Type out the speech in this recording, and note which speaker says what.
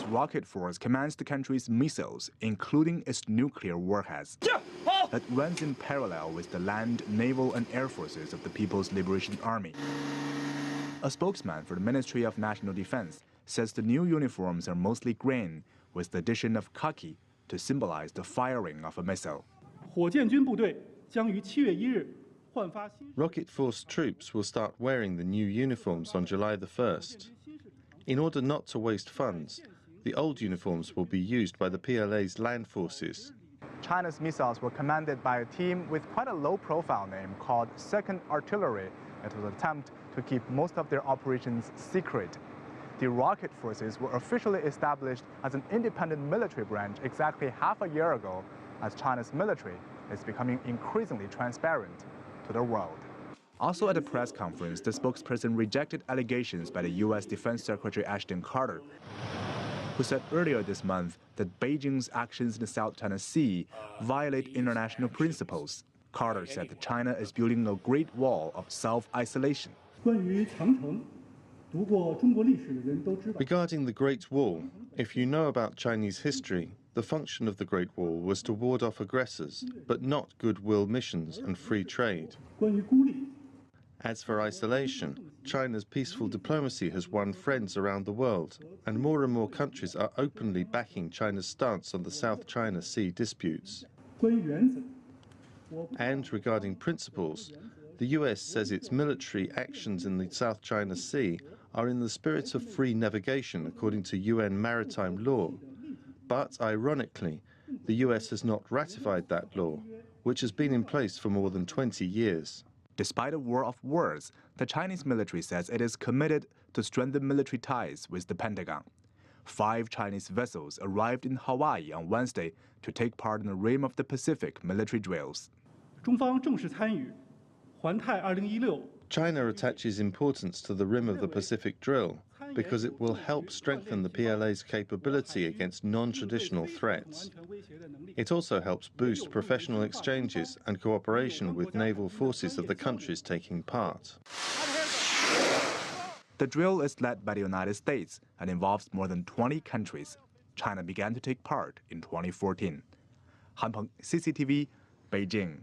Speaker 1: Rocket Force commands the country's missiles, including its nuclear warheads. That runs in parallel with the land, naval, and air forces of the People's Liberation Army. A spokesman for the Ministry of National Defense says the new uniforms are mostly green, with the addition of khaki to symbolize the firing of a missile.
Speaker 2: Rocket Force troops will start wearing the new uniforms on July the 1st. In order not to waste funds, the old uniforms will be used by the PLA's land forces.
Speaker 1: China's missiles were commanded by a team with quite a low-profile name called 2nd Artillery. It was an attempt to keep most of their operations secret. The Rocket Forces were officially established as an independent military branch exactly half a year ago, as China's military is becoming increasingly transparent to the world. Also at a press conference, the spokesperson rejected allegations by the U.S. Defense Secretary Ashton Carter, who said earlier this month that Beijing's actions in the South China Sea violate international principles. Carter said that China is building a great wall of self-isolation.
Speaker 2: Regarding the Great Wall, if you know about Chinese history, the function of the Great Wall was to ward off aggressors, but not goodwill missions and free trade. As for isolation, China's peaceful diplomacy has won friends around the world, and more countries are openly backing China's stance on the South China Sea disputes. And regarding principles, the US says its military actions in the South China Sea are in the spirit of free navigation according to UN maritime law. But, ironically, the US has not ratified that law, which has been in place for more than 20 years.
Speaker 1: Despite a war of words, the Chinese military says it is committed to strengthen military ties with the Pentagon. 5 Chinese vessels arrived in Hawaii on Wednesday to take part in the Rim of the Pacific military drills.
Speaker 2: China attaches importance to the Rim of the Pacific drill because it will help strengthen the PLA's capability against non-traditional threats. It also helps boost professional exchanges and cooperation with naval forces of the countries taking part.
Speaker 1: The drill is led by the United States and involves more than 20 countries. China began to take part in 2014. Han Peng, CCTV, Beijing.